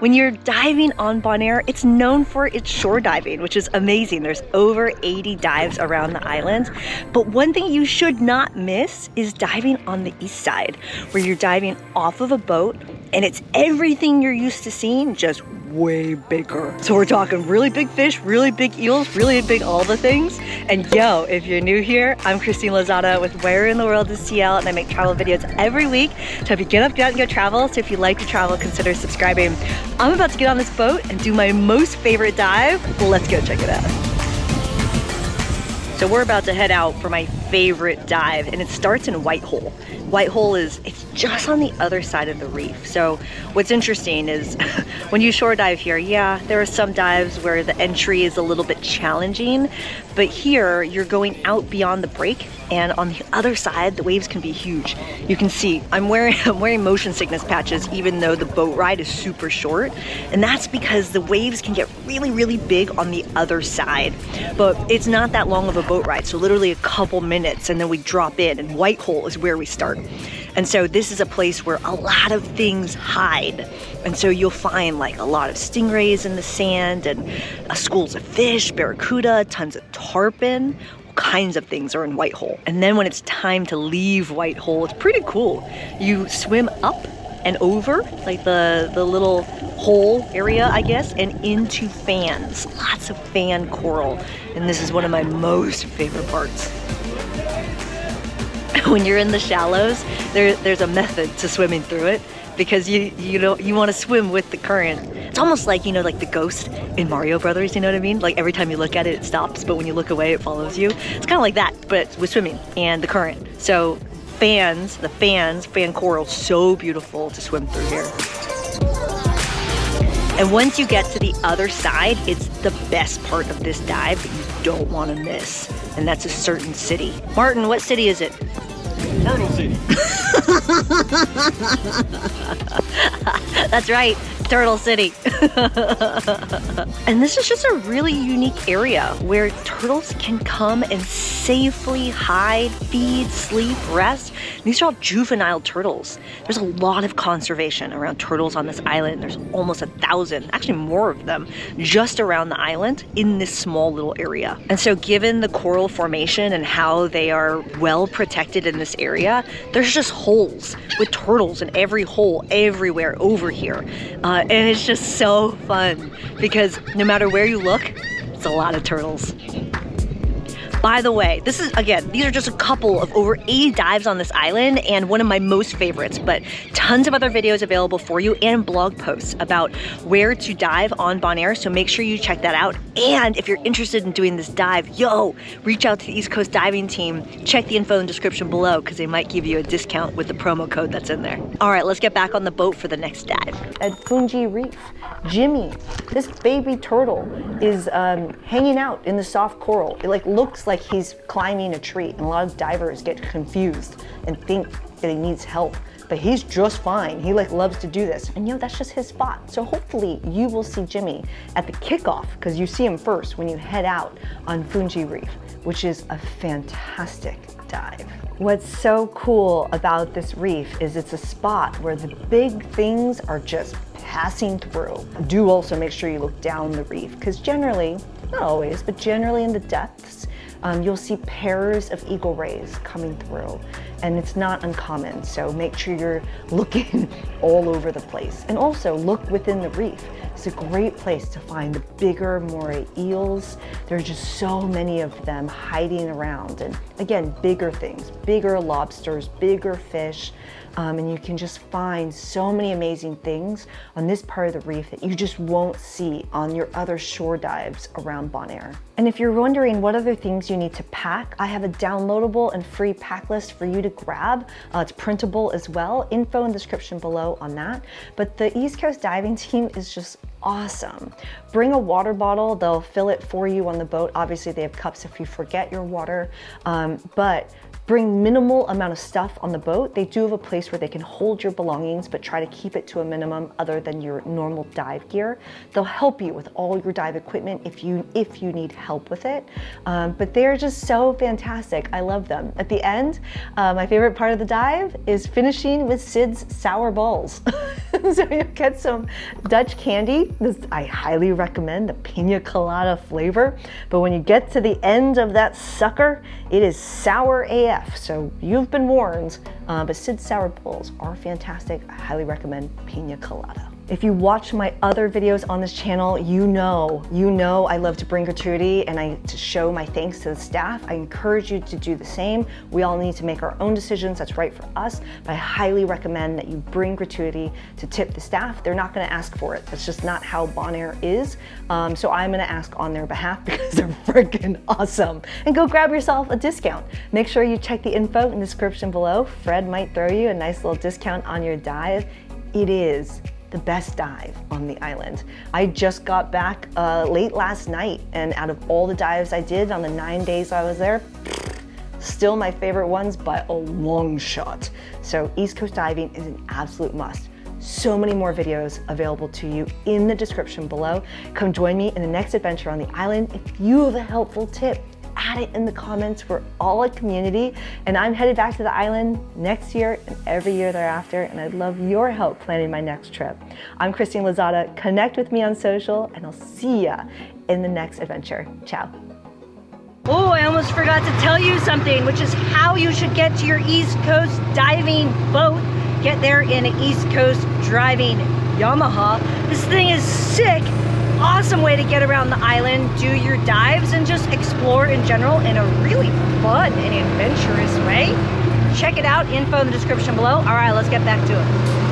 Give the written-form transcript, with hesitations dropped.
When you're diving on Bonaire, it's known for its shore diving, which is amazing. There's over 80 dives around the island. But one thing you should not miss is diving on the east side, where you're diving off of a boat and it's everything you're used to seeing, just way bigger. So we're talking really big fish, really big eels, really big all the things. And yo, if you're new here, I'm Christine Lozada with Where in the World is CL, and I make travel videos every week to help you get up, get out, and go travel. So if you like to travel, consider subscribing. I'm about to get on this boat and do my most favorite dive. Let's go check it out. So we're about to head out for my favorite dive, and it starts in Whitehole. Whitehole it's just on the other side of the reef. So what's interesting is when you shore dive here, yeah, there are some dives where the entry is a little bit challenging, but here you're going out beyond the break, and on the other side, the waves can be huge. You can see I'm wearing motion sickness patches even though the boat ride is super short, and that's because the waves can get really, really big on the other side. But it's not that long of a boat ride, so literally a couple minutes, and then we drop in, and Whitehole is where we start. And so this is a place where a lot of things hide. And so you'll find like a lot of stingrays in the sand, and schools of fish, barracuda, tons of tarpon. All kinds of things are in Whitehole. And then when it's time to leave Whitehole, it's pretty cool. You swim up and over like the little hole area, I guess, and into fans. Lots of fan coral. And this is one of my most favorite parts. When you're in the shallows, there's a method to swimming through it, because you want to swim with the current. It's almost like, you know, like the ghost in Mario Brothers, you know what I mean? Like every time you look at it, it stops, but when you look away, it follows you. It's kind of like that, but with swimming and the current. So fan coral, so beautiful to swim through here. And once you get to the other side, it's the best part of this dive that you don't want to miss. And that's a certain city. Martin, what city is it? Turtle City. That's right, Turtle City. And this is just a really unique area where turtles can come and safely hide, feed, sleep, rest. These are all juvenile turtles. There's a lot of conservation around turtles on this island. There's almost 1,000, actually more of them, just around the island in this small little area. And so given the coral formation and how they are well protected in this area, there's just holes with turtles in every hole everywhere over here. And it's just so fun because no matter where you look, it's a lot of turtles. By the way, these are just a couple of over 80 dives on this island and one of my most favorites, but tons of other videos available for you and blog posts about where to dive on Bonaire, so make sure you check that out. And if you're interested in doing this dive, reach out to the East Coast Diving Team. Check the info in the description below because they might give you a discount with the promo code that's in there. All right, let's get back on the boat for the next dive. At Funchi Reef, Jimmy, this baby turtle, is hanging out in the soft coral. It looks like he's climbing a tree, and a lot of divers get confused and think that he needs help, but he's just fine. He loves to do this, and that's just his spot. So hopefully you will see Jimmy at the kickoff, because you see him first when you head out on Funchi Reef, which is a fantastic dive. What's so cool about this reef is it's a spot where the big things are just passing through. Do also make sure you look down the reef, because generally, not always, but generally in the depths, you'll see pairs of eagle rays coming through, and it's not uncommon. So make sure you're looking all over the place, and also look within the reef. It's a great place to find the bigger moray eels. There's just so many of them hiding around, and again, bigger things, bigger lobsters, bigger fish. And you can just find so many amazing things on this part of the reef that you just won't see on your other shore dives around Bonaire. And if you're wondering what other things you need to pack, I have a downloadable and free pack list for you to grab. It's printable as well. Info in the description below on that. But the East Coast Diving Team is just awesome. Bring a water bottle. They'll fill it for you on the boat. Obviously, they have cups if you forget your water, but bring minimal amount of stuff on the boat. They do have a place where they can hold your belongings, but try to keep it to a minimum other than your normal dive gear. They'll help you with all your dive equipment if you need help with it. But they're just so fantastic. I love them. At the end, my favorite part of the dive is finishing with Sid's sour balls. So you get some Dutch candy. This I highly recommend, the pina colada flavor. But when you get to the end of that sucker, it is sour AF. So you've been warned, but Sid's sour bowls are fantastic. I highly recommend pina colada. If you watch my other videos on this channel, you know I love to bring gratuity and to show my thanks to the staff. I encourage you to do the same. We all need to make our own decisions that's right for us, but I highly recommend that you bring gratuity to tip the staff. They're not gonna ask for it. That's just not how Bonaire is. So I'm gonna ask on their behalf because they're freaking awesome. And go grab yourself a discount. Make sure you check the info in the description below. Fred might throw you a nice little discount on your dive. It is the best dive on the island. I just got back late last night, and out of all the dives I did on the 9 days I was there, still my favorite ones by a long shot. So East Coast diving is an absolute must. So many more videos available to you in the description below. Come join me in the next adventure on the island. If you have a helpful tip, add it in the comments. We're all a community, and I'm headed back to the island next year and every year thereafter, and I'd love your help planning my next trip. I'm Christine Lozada. Connect with me on social, and I'll see ya in the next adventure. Ciao. Oh, I almost forgot to tell you something, which is how you should get to your East Coast diving boat. Get there in an East Coast driving Yamaha. This thing is sick. Awesome way to get around the island, do your dives, and just explore in general in a really fun and adventurous way. Check it out, info in the description below. All right, let's get back to it.